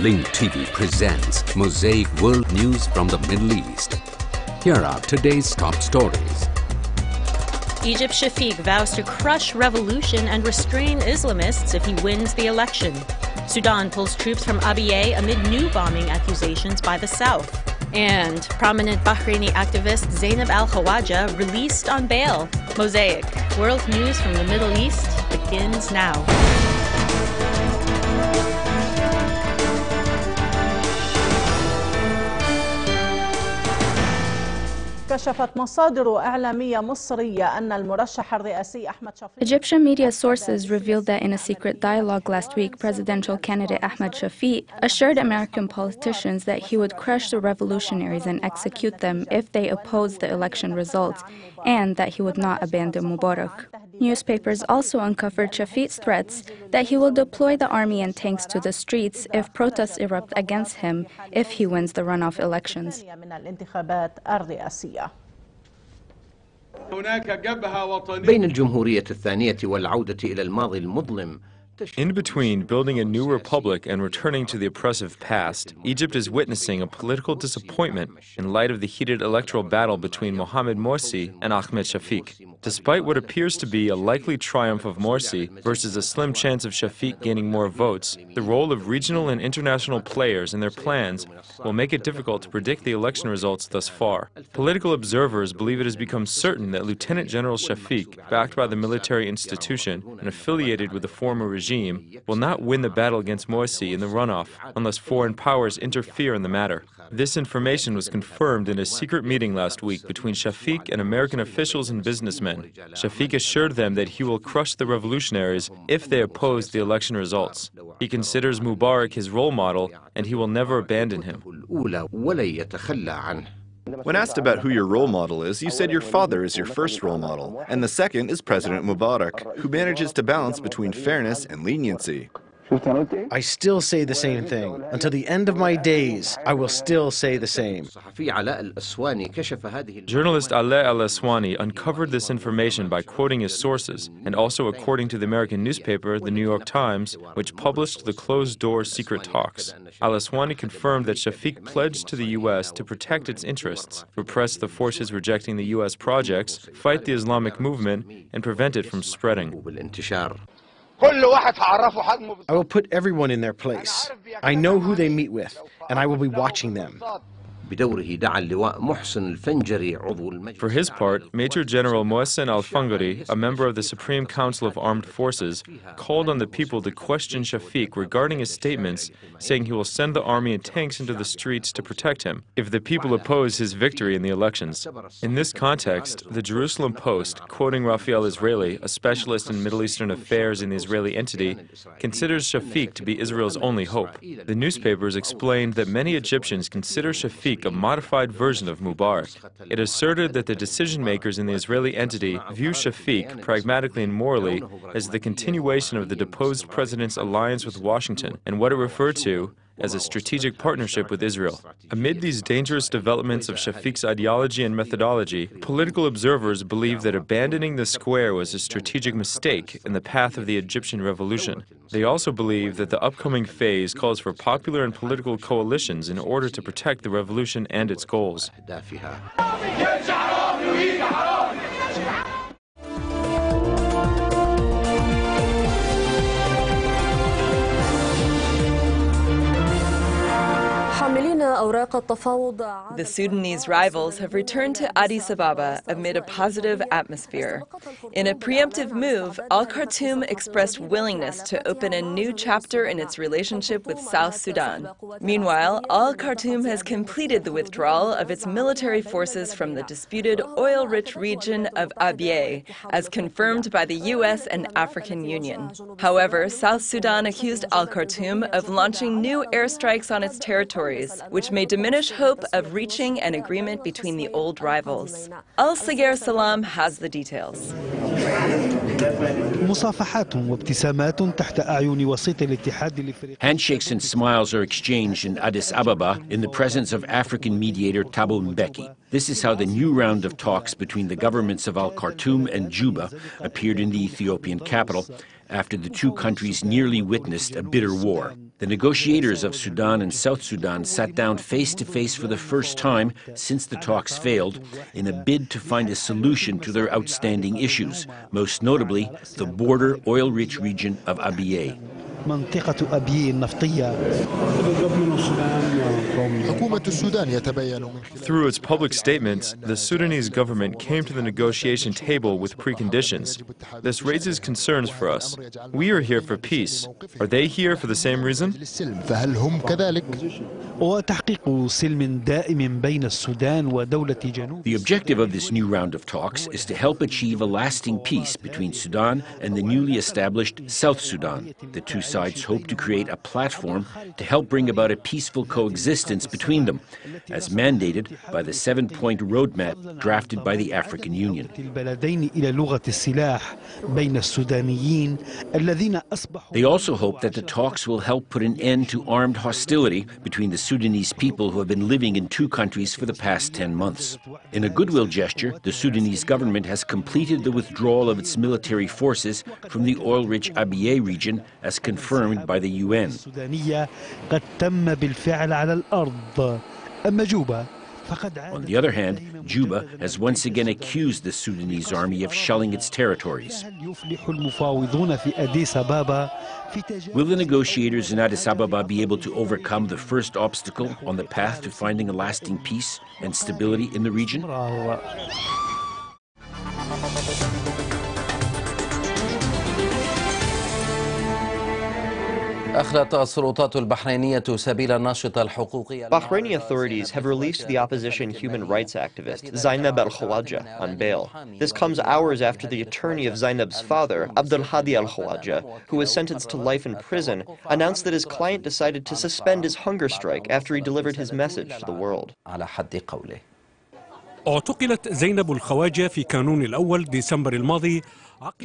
Link TV presents Mosaic World News from the Middle East. Here are today's top stories. Egypt's Shafiq vows to crush revolution and restrain Islamists if he wins the election. Sudan pulls troops from Abyei amid new bombing accusations by the South. And prominent Bahraini activist Zainab al-Khawaja released on bail. Mosaic, world news from the Middle East begins now. كشفت مصادر إعلامية مصرية أن المرشح الرئاسي أحمد شفيق. Egyptian media sources revealed that in a secret dialogue last week, presidential candidate Ahmed Shafiq assured American politicians that he would crush the revolutionaries and execute them if they opposed the election results, and that he would not abandon Mubarak. Newspapers also uncovered Shafiq's threats that he will deploy the army and tanks to the streets if protests erupt against him if he wins the runoff elections. بين الجمهورية الثانية والعودة إلى الماضي المظلم. In between building a new republic and returning to the oppressive past, Egypt is witnessing a political disappointment in light of the heated electoral battle between Mohamed Morsi and Ahmed Shafiq. Despite what appears to be a likely triumph of Morsi versus a slim chance of Shafiq gaining more votes, the role of regional and international players and their plans will make it difficult to predict the election results thus far. Political observers believe it has become certain that Lieutenant General Shafiq, backed by the military institution and affiliated with the former regime, will not win the battle against Morsi in the runoff unless foreign powers interfere in the matter. This information was confirmed in a secret meeting last week between Shafiq and American officials and businessmen. Shafiq assured them that he will crush the revolutionaries if they oppose the election results. He considers Mubarak his role model, and he will never abandon him. When asked about who your role model is, you said your father is your first role model, and the second is President Mubarak, who manages to balance between fairness and leniency. I still say the same thing. Until the end of my days, I will still say the same. Journalist Aideh al-Aswani uncovered this information by quoting his sources, and also according to the American newspaper, The New York Times, which published the closed-door secret talks. Al-Aswani confirmed that Shafiq pledged to the U.S. to protect its interests, repress the forces rejecting the U.S. projects, fight the Islamic movement, and prevent it from spreading. I will put everyone in their place. I know who they meet with, and I will be watching them. For his part, Major General Mohsen Al-Fangari, a member of the Supreme Council of Armed Forces, called on the people to question Shafiq regarding his statements, saying he will send the army and tanks into the streets to protect him if the people oppose his victory in the elections. In this context, the Jerusalem Post, quoting Raphael Israeli, a specialist in Middle Eastern affairs in the Israeli entity, considers Shafiq to be Israel's only hope. The newspapers explained that many Egyptians consider Shafiq a modified version of Mubarak. It asserted that the decision-makers in the Israeli entity view Shafiq, pragmatically and morally, as the continuation of the deposed president's alliance with Washington and what it referred to as a strategic partnership with Israel. Amid these dangerous developments of Shafiq's ideology and methodology, political observers believe that abandoning the square was a strategic mistake in the path of the Egyptian revolution. They also believe that the upcoming phase calls for popular and political coalitions in order to protect the revolution and its goals. The Sudanese rivals have returned to Addis Ababa amid a positive atmosphere. In a preemptive move, al-Khartoum expressed willingness to open a new chapter in its relationship with South Sudan. Meanwhile, al-Khartoum has completed the withdrawal of its military forces from the disputed oil-rich region of Abyei, as confirmed by the U.S. and African Union. However, South Sudan accused al-Khartoum of launching new airstrikes on its territories, which may diminish hope of reaching an agreement between the old rivals. Al-Sager Salam has the details. Handshakes and smiles are exchanged in Addis Ababa in the presence of African mediator Thabo Mbeki. This is how the new round of talks between the governments of al-Khartoum and Juba appeared in the Ethiopian capital, after the two countries nearly witnessed a bitter war. The negotiators of Sudan and South Sudan sat down face to face for the first time since the talks failed in a bid to find a solution to their outstanding issues, most notably the border oil-rich region of Abyei. منطقة أبيي النفطية. Through its public statements, the Sudanese government came to the negotiation table with preconditions. This raises concerns for us. We are here for peace. Are they here for the same reason? وتحقيق سلم دائم بين السودان ودولة جنوب. The objective of this new round of talks is to help achieve a lasting peace between Sudan and the newly established South Sudan. The two sides hope to create a platform to help bring about a peaceful coexistence between them, as mandated by the 7-point roadmap drafted by the African Union. They also hope that the talks will help put an end to armed hostility between the Sudanese people who have been living in two countries for the past 10 months. In a goodwill gesture, the Sudanese government has completed the withdrawal of its military forces from the oil-rich Abyei region as confirmed by the UN. On the other hand, Juba has once again accused the Sudanese army of shelling its territories. Will the negotiators in Addis Ababa be able to overcome the first obstacle on the path to finding a lasting peace and stability in the region? Bahraini authorities have released the opposition human rights activist Zainab al-Khawaja on bail. This comes hours after the attorney of Zainab's father, al-Khawaja, who was sentenced to life in prison, announced that his client decided to suspend his hunger strike after he delivered his message to the world. اعتقلت زينب الخواجة في كانون الأول ديسمبر الماضي.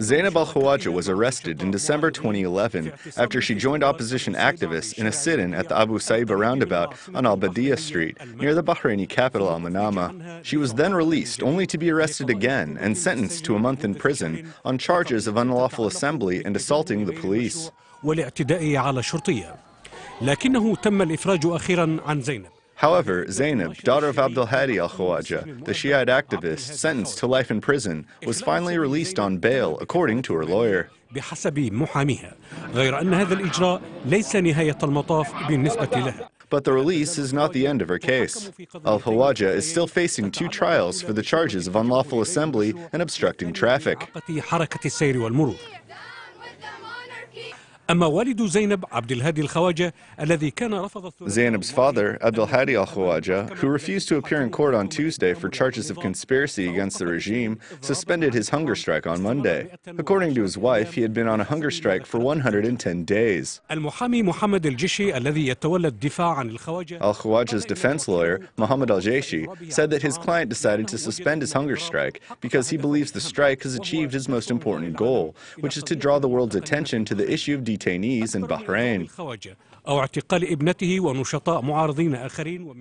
Zainab al-Khawaja was arrested in December 2011 after she joined opposition activists in a sit-in at the Abu Saiba roundabout on al-Badiya Street near the Bahraini capital al-Manama. She was then released only to be arrested again and sentenced to a month in prison on charges of unlawful assembly and assaulting the police. والاعتداء على شرطية. لكنه تم الإفراج أخيرا عن زينب. However, Zainab, daughter of Abdul-Hadi al-Khawaja, the Shiite activist sentenced to life in prison, was finally released on bail, according to her lawyer. بحسب محاميها. غير أن هذا الإجراء ليس نهاية المطاف بالنسبة لها. But the release is not the end of her case. Al-Khawaja is still facing 2 trials for the charges of unlawful assembly and obstructing traffic. حركة السير والمرور. أما والد زينب عبد الهادي الخواجة الذي كان رفض Zainab's father, Abdul-Hadi al-Khawaja, who refused to appear in court on Tuesday for charges of conspiracy against the regime, suspended his hunger strike on Monday. According to his wife, he had been on a hunger strike for 110 days. المحامي محمد الجيشي الذي يتولى الدفاع عن الخواجة. Al-Khawaja's defense lawyer, Mohammed al-Jaishi, said that his client decided to suspend his hunger strike because he believes the strike has achieved his most important goal, which is to draw the world's attention to the issue of detainees in Bahrain.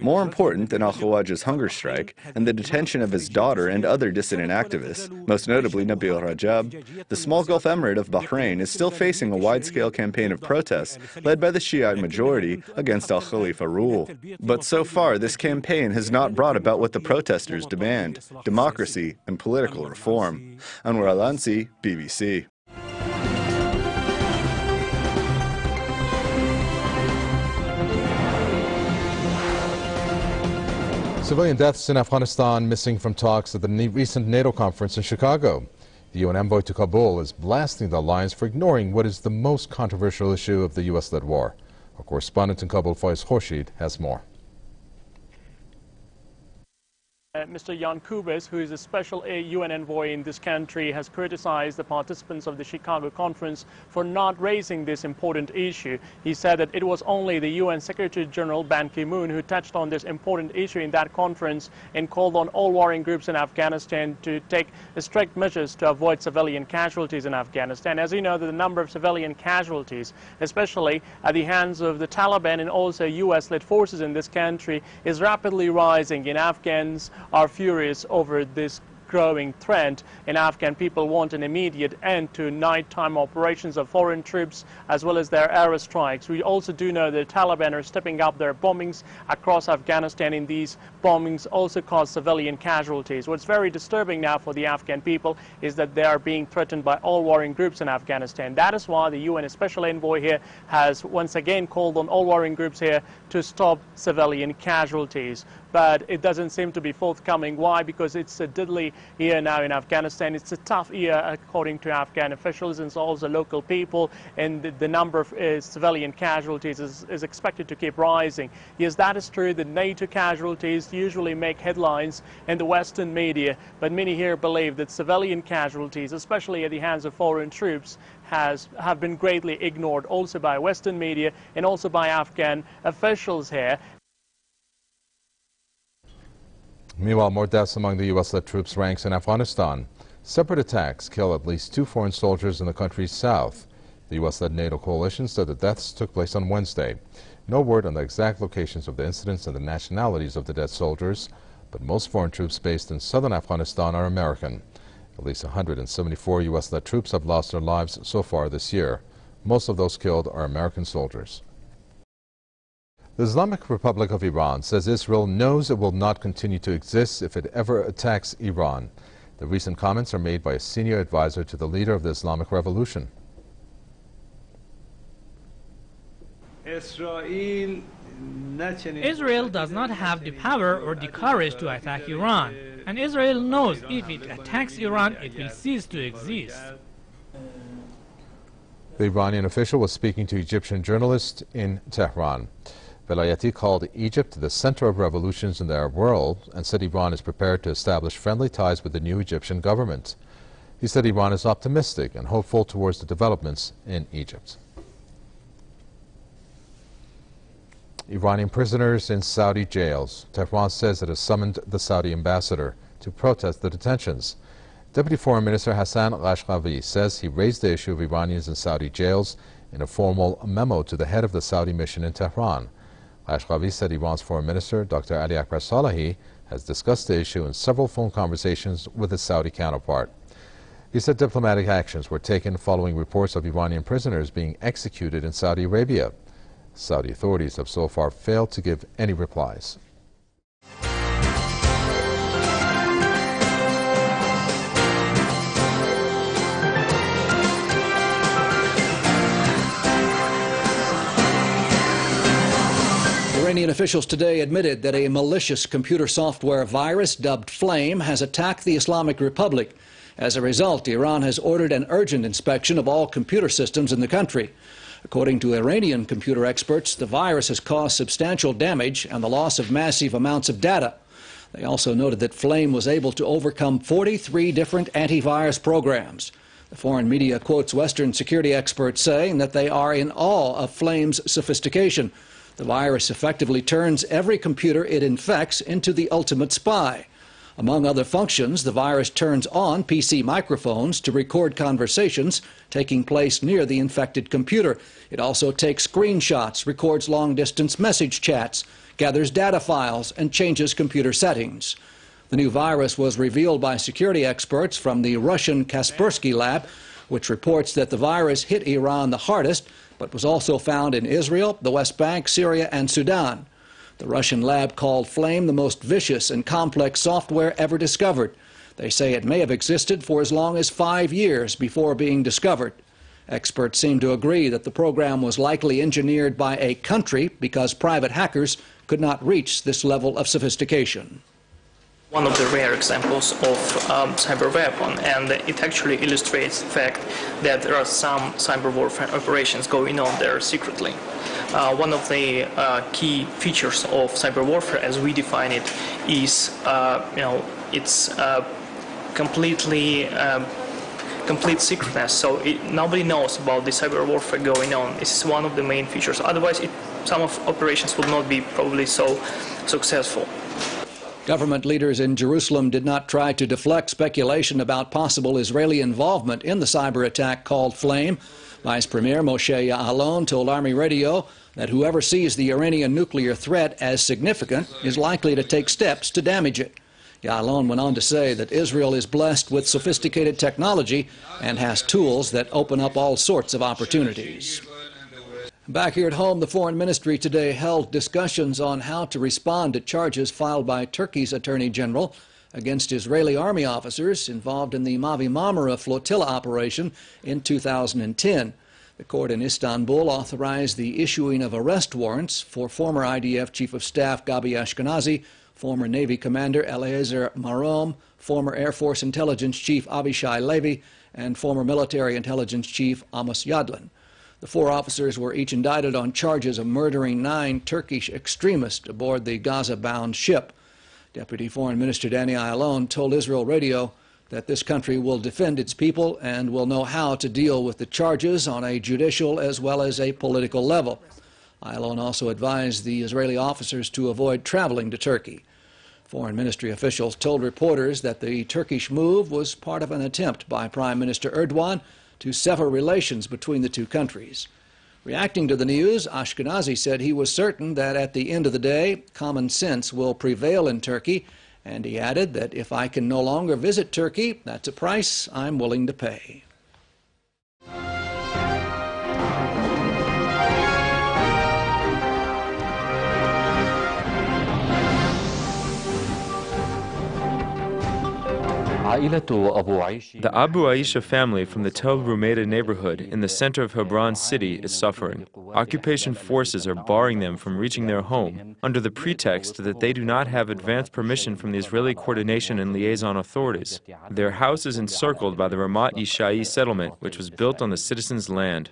More important than al-Khawaja's hunger strike and the detention of his daughter and other dissident activists, most notably Nabil Rajab, the small Gulf Emirate of Bahrain is still facing a wide-scale campaign of protests led by the Shiite majority against al-Khalifa rule. But so far, this campaign has not brought about what the protesters demand: democracy and political reform. Anwar Al-Ansi, BBC. Civilian deaths in Afghanistan missing from talks at the recent NATO conference in Chicago. The UN envoy to Kabul is blasting the alliance for ignoring what is the most controversial issue of the U.S.-led war. Our correspondent in Kabul, Faiz Khurshid, has more. Mr. Jan Kubis, who is a special UN envoy in this country, has criticized the participants of the Chicago conference for not raising this important issue. He said that it was only the UN Secretary General Ban Ki-moon who touched on this important issue in that conference and called on all warring groups in Afghanistan to take strict measures to avoid civilian casualties in Afghanistan. As you know, the number of civilian casualties, especially at the hands of the Taliban and also US-led forces in this country, is rapidly rising, and Afghans are furious over this growing trend, and Afghan people want an immediate end to nighttime operations of foreign troops as well as their airstrikes. We also do know that the Taliban are stepping up their bombings across Afghanistan, and these bombings also cause civilian casualties. What's very disturbing now for the Afghan people is that they are being threatened by all warring groups in Afghanistan. That is why the UN Special Envoy here has once again called on all warring groups here to stop civilian casualties. But it doesn't seem to be forthcoming. Why? Because it's a deadly year now in Afghanistan. It's a tough year according to Afghan officials and also local people, and the number of civilian casualties is expected to keep rising. Yes, that is true. The NATO casualties usually make headlines in the Western media, but many here believe that civilian casualties, especially at the hands of foreign troops, have been greatly ignored also by Western media and also by Afghan officials here. Meanwhile, more deaths among the U.S.-led troops ranks in Afghanistan. Separate attacks kill at least 2 foreign soldiers in the country's south. The U.S.-led NATO coalition said the deaths took place on Wednesday. No word on the exact locations of the incidents and the nationalities of the dead soldiers, but most foreign troops based in southern Afghanistan are American. At least 174 U.S.-led troops have lost their lives so far this year. Most of those killed are American soldiers. The Islamic Republic of Iran says Israel knows it will not continue to exist if it ever attacks Iran. The recent comments are made by a senior advisor to the leader of the Islamic Revolution. Israel does not have the power or the courage to attack Iran, and Israel knows if it attacks Iran, it will cease to exist. The Iranian official was speaking to Egyptian journalists in Tehran. Velayati called Egypt the center of revolutions in the Arab world and said Iran is prepared to establish friendly ties with the new Egyptian government. He said Iran is optimistic and hopeful towards the developments in Egypt. Iranian prisoners in Saudi jails. Tehran says it has summoned the Saudi ambassador to protest the detentions. Deputy Foreign Minister Hassan Ghashqavi says he raised the issue of Iranians in Saudi jails in a formal memo to the head of the Saudi mission in Tehran. Ghashqavi said Iran's Foreign Minister, Dr. Ali Akbar Salehi, has discussed the issue in several phone conversations with his Saudi counterpart. He said diplomatic actions were taken following reports of Iranian prisoners being executed in Saudi Arabia. Saudi authorities have so far failed to give any replies. Iranian officials today admitted that a malicious computer software virus dubbed Flame has attacked the Islamic Republic. As a result, Iran has ordered an urgent inspection of all computer systems in the country. According to Iranian computer experts, the virus has caused substantial damage and the loss of massive amounts of data. They also noted that Flame was able to overcome 43 different antivirus programs. The foreign media quotes Western security experts saying that they are in awe of Flame's sophistication. The virus effectively turns every computer it infects into the ultimate spy. Among other functions, the virus turns on PC microphones to record conversations taking place near the infected computer. It also takes screenshots, records long-distance message chats, gathers data files, and changes computer settings. The new virus was revealed by security experts from the Russian Kaspersky lab, which reports that the virus hit Iran the hardest, but was also found in Israel, the West Bank, Syria, and Sudan. The Russian lab called Flame the most vicious and complex software ever discovered. They say it may have existed for as long as 5 years before being discovered. Experts seem to agree that the program was likely engineered by a country because private hackers could not reach this level of sophistication. One of the rare examples of cyber weapon, and it actually illustrates the fact that there are some cyber warfare operations going on there secretly. One of the key features of cyber warfare, as we define it, is it's complete secretness. So nobody knows about the cyber warfare going on. This is one of the main features. Otherwise, some of operations would not be probably so successful. Government leaders in Jerusalem did not try to deflect speculation about possible Israeli involvement in the cyber attack called Flame. Vice Premier Moshe Ya'alon told Army Radio that whoever sees the Iranian nuclear threat as significant is likely to take steps to damage it. Ya'alon went on to say that Israel is blessed with sophisticated technology and has tools that open up all sorts of opportunities. Back here at home, the Foreign Ministry today held discussions on how to respond to charges filed by Turkey's Attorney General against Israeli army officers involved in the Mavi Marmara flotilla operation in 2010. The court in Istanbul authorized the issuing of arrest warrants for former IDF Chief of Staff Gabi Ashkenazi, former Navy Commander Eliezer Marom, former Air Force Intelligence Chief Abishai Levy, and former Military Intelligence Chief Amos Yadlin. The 4 officers were each indicted on charges of murdering 9 Turkish extremists aboard the Gaza-bound ship. Deputy Foreign Minister Danny Ayalon told Israel Radio that this country will defend its people and will know how to deal with the charges on a judicial as well as a political level. Ayalon also advised the Israeli officers to avoid traveling to Turkey. Foreign Ministry officials told reporters that the Turkish move was part of an attempt by Prime Minister Erdogan to sever relations between the 2 countries. Reacting to the news, Ashkenazi said he was certain that at the end of the day, common sense will prevail in Turkey, and he added that if I can no longer visit Turkey, that's a price I'm willing to pay. The Abu Aisha family from the Tel Rumeida neighborhood in the center of Hebron city is suffering. Occupation forces are barring them from reaching their home under the pretext that they do not have advance permission from the Israeli Coordination and Liaison authorities. Their house is encircled by the Ramat Yishai settlement, which was built on the citizens' land.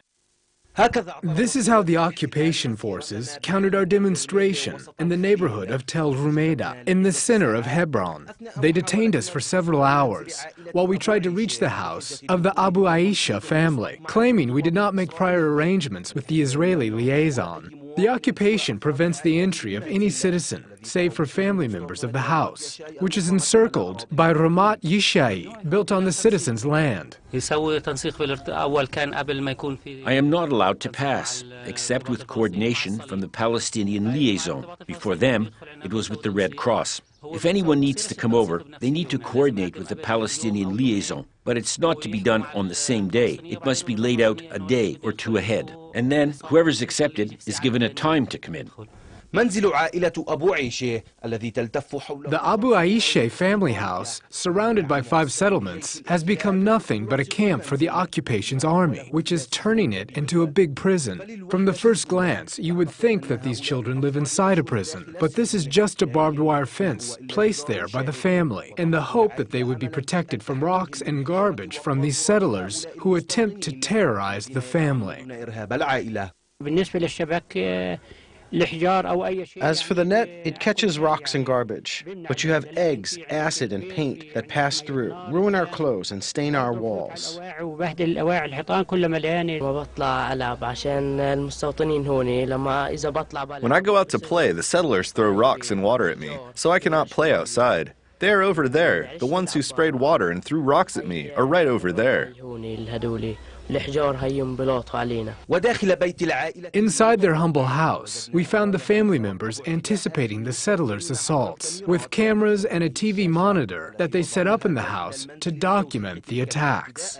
This is how the occupation forces countered our demonstration in the neighborhood of Tel Rumeida, in the center of Hebron. They detained us for several hours while we tried to reach the house of the Abu Aisha family, claiming we did not make prior arrangements with the Israeli liaison. The occupation prevents the entry of any citizen, save for family members of the house, which is encircled by Ramat Yishai, built on the citizens' land. I am not allowed to pass, except with coordination from the Palestinian liaison. Before them, it was with the Red Cross. If anyone needs to come over, they need to coordinate with the Palestinian liaison. But it's not to be done on the same day. It must be laid out a day or 2 ahead. And then, whoever's accepted is given a time to come in. The Abu Aisha family house, surrounded by 5 settlements, has become nothing but a camp for the occupation's army, which is turning it into a big prison. From the first glance, you would think that these children live inside a prison, but this is just a barbed wire fence placed there by the family, in the hope that they would be protected from rocks and garbage from these settlers who attempt to terrorize the family. As for the net, it catches rocks and garbage. But you have eggs, acid, and paint that pass through, ruin our clothes, and stain our walls. When I go out to play, the settlers throw rocks and water at me, so I cannot play outside. They are over there. The ones who sprayed water and threw rocks at me are right over there. Inside their humble house, we found the family members anticipating the settlers' assaults, with cameras and a TV monitor that they set up in the house to document the attacks.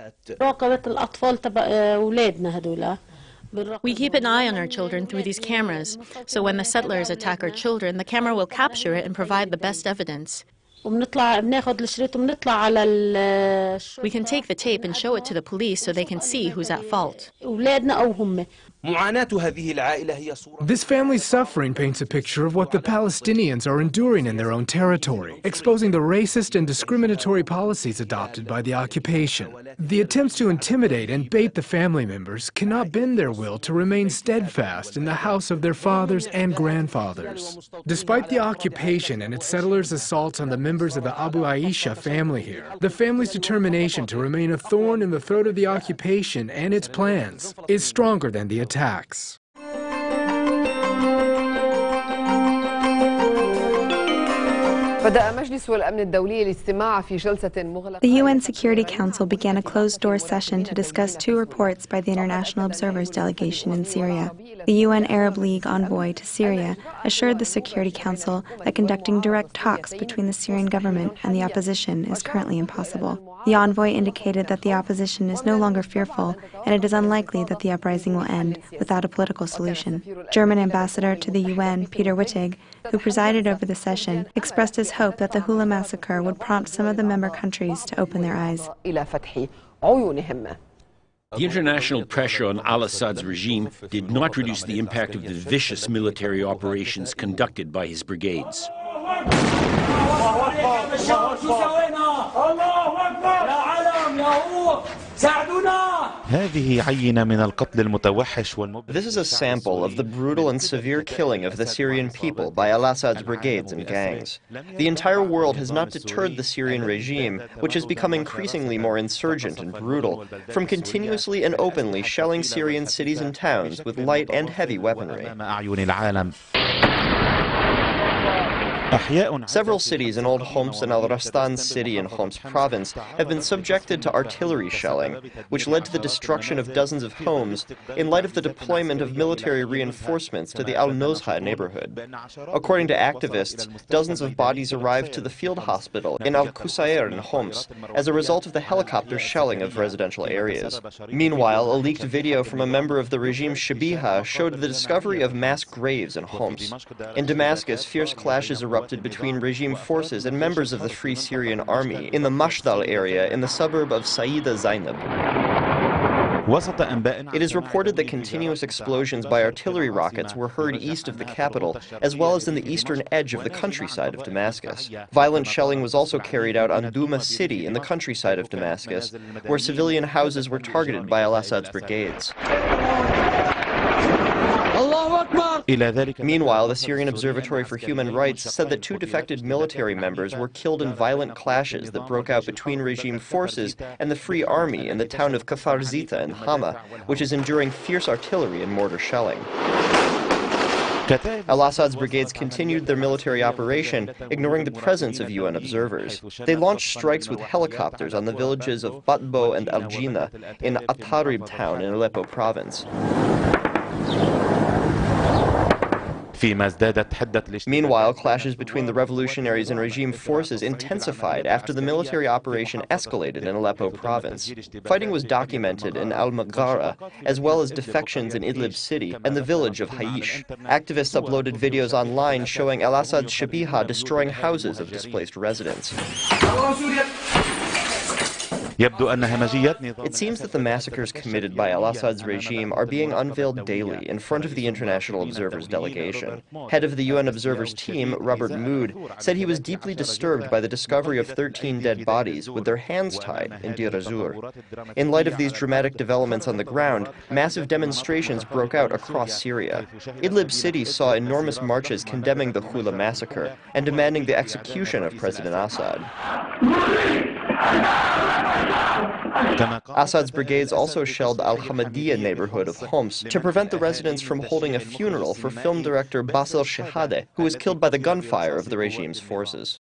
We keep an eye on our children through these cameras, so when the settlers attack our children, the camera will capture it and provide the best evidence. We can take the tape and show it to the police so they can see who's at fault. This family's suffering paints a picture of what the Palestinians are enduring in their own territory, exposing the racist and discriminatory policies adopted by the occupation. The attempts to intimidate and bait the family members cannot bend their will to remain steadfast in the house of their fathers and grandfathers. Despite the occupation and its settlers' assaults on the members of the Abu Aisha family here, the family's determination to remain a thorn in the throat of the occupation and its plans is stronger than the attacks. The UN Security Council began a closed-door session to discuss two reports by the International Observers Delegation in Syria. The UN Arab League envoy to Syria assured the Security Council that conducting direct talks between the Syrian government and the opposition is currently impossible. The envoy indicated that the opposition is no longer fearful, and it is unlikely that the uprising will end without a political solution. German ambassador to the UN, Peter Wittig, who presided over the session, expressed his hope that the Hula massacre would prompt some of the member countries to open their eyes. The international pressure on al-Assad's regime did not reduce the impact of the vicious military operations conducted by his brigades. This is a sample of the brutal and severe killing of the Syrian people by al-Assad's brigades and gangs. The entire world has not deterred the Syrian regime, which has become increasingly more insurgent and brutal, from continuously and openly shelling Syrian cities and towns with light and heavy weaponry. Several cities in Old Homs and al-Rastan city in Homs province have been subjected to artillery shelling, which led to the destruction of dozens of homes in light of the deployment of military reinforcements to the al-Nozha neighborhood. According to activists, dozens of bodies arrived to the field hospital in al-Qusair in Homs as a result of the helicopter shelling of residential areas. Meanwhile, a leaked video from a member of the regime Shabiha showed the discovery of mass graves in Homs. In Damascus, fierce clashes erupted between regime forces and members of the Free Syrian Army in the Mashdal area in the suburb of Saida Zainab. It is reported that continuous explosions by artillery rockets were heard east of the capital, as well as in the eastern edge of the countryside of Damascus. Violent shelling was also carried out on Douma city in the countryside of Damascus, where civilian houses were targeted by al-Assad's brigades. Meanwhile, the Syrian Observatory for Human Rights said that two defected military members were killed in violent clashes that broke out between regime forces and the Free Army in the town of Kafar Zita in Hama, which is enduring fierce artillery and mortar shelling. Al-Assad's brigades continued their military operation, ignoring the presence of UN observers. They launched strikes with helicopters on the villages of Batbo and Al-Jina in At-Tarib town in Aleppo province. Meanwhile, clashes between the revolutionaries and regime forces intensified after the military operation escalated in Aleppo province. Fighting was documented in Al-Maghara, as well as defections in Idlib city and the village of Haish. Activists uploaded videos online showing al-Assad's Shabiha destroying houses of displaced residents. It seems that the massacres committed by al-Assad's regime are being unveiled daily in front of the International Observers Delegation. Head of the UN Observers team, Robert Mood, said he was deeply disturbed by the discovery of 13 dead bodies with their hands tied in Deir az-Zour. In light of these dramatic developments on the ground, massive demonstrations broke out across Syria. Idlib city saw enormous marches condemning the Hula massacre and demanding the execution of President Assad. Assad's brigades also shelled al-Hamadiyya neighborhood of Homs to prevent the residents from holding a funeral for film director Basel Shehadeh, who was killed by the gunfire of the regime's forces.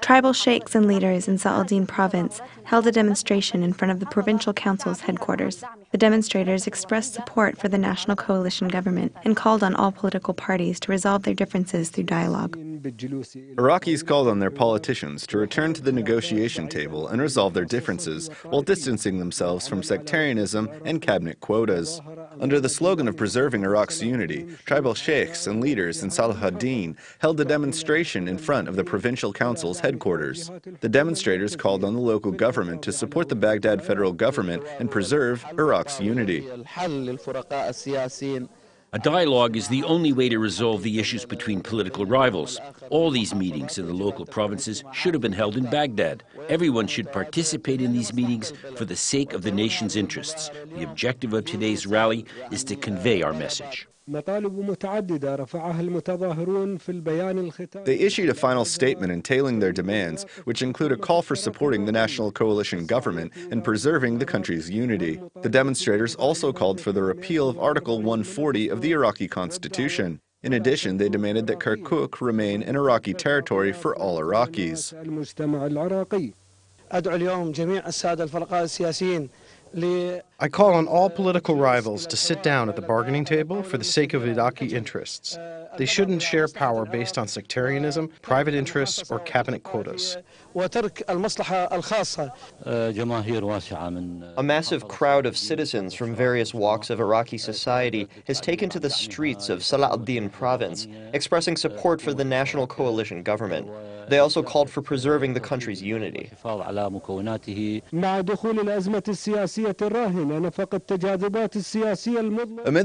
Tribal sheikhs and leaders in Sa'aldin province held a demonstration in front of the provincial council's headquarters. The demonstrators expressed support for the national coalition government and called on all political parties to resolve their differences through dialogue. Iraqis called on their politicians to return to the negotiation table and resolve their differences while distancing themselves from sectarianism and cabinet quotas. Under the slogan of preserving Iraq's unity, tribal sheikhs and leaders in Salahuddin held a demonstration in front of the provincial council's headquarters. The demonstrators called on the local government to support the Baghdad federal government and preserve Iraq's unity. A dialogue is the only way to resolve the issues between political rivals. All these meetings in the local provinces should have been held in Baghdad. Everyone should participate in these meetings for the sake of the nation's interests. The objective of today's rally is to convey our message. They issued a final statement entailing their demands, which include a call for supporting the national coalition government and preserving the country's unity. The demonstrators also called for the repeal of Article 140 of the Iraqi constitution. In addition, they demanded that Kirkuk remain an Iraqi territory for all Iraqis. I call on all political rivals to sit down at the bargaining table for the sake of Iraqi interests. They shouldn't share power based on sectarianism, private interests, or cabinet quotas. A massive crowd of citizens from various walks of Iraqi society has taken to the streets of Salah ad-Din province, expressing support for the national coalition government. They also called for preserving the country's unity. Amid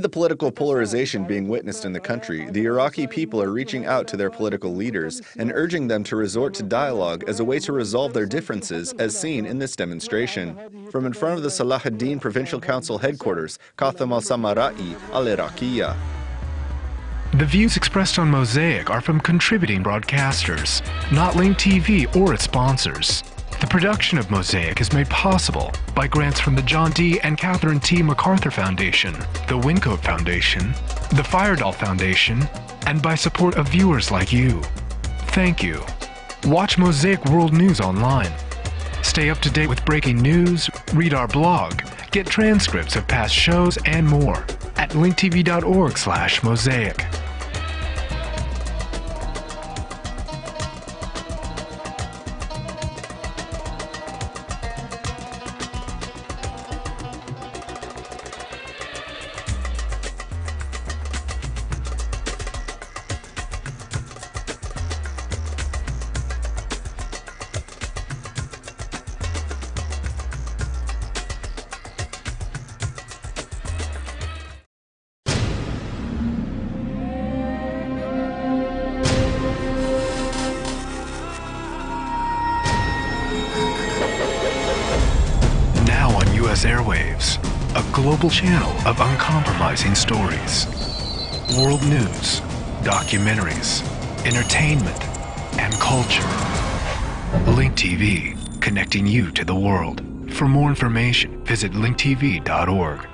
the political polarization being witnessed in the country, the Iraqi people are reaching out to their political leaders and urging them to resort to dialogue as a way to resolve their differences, as seen in this demonstration. From in front of the Salah ad-Din Provincial Council headquarters, Qatham al-Samarai, al-Iraqiyya. The views expressed on Mosaic are from contributing broadcasters, not Link TV or its sponsors. The production of Mosaic is made possible by grants from the John D. and Catherine T. MacArthur Foundation, the Wincoat Foundation, the Firedoll Foundation, and by support of viewers like you. Thank you. Watch Mosaic World News online. Stay up to date with breaking news, read our blog, get transcripts of past shows, and more at linktv.org/mosaic. Airwaves, a global channel of uncompromising stories, world news, documentaries, entertainment, and culture. Link TV, connecting you to the world. For more information, visit linktv.org.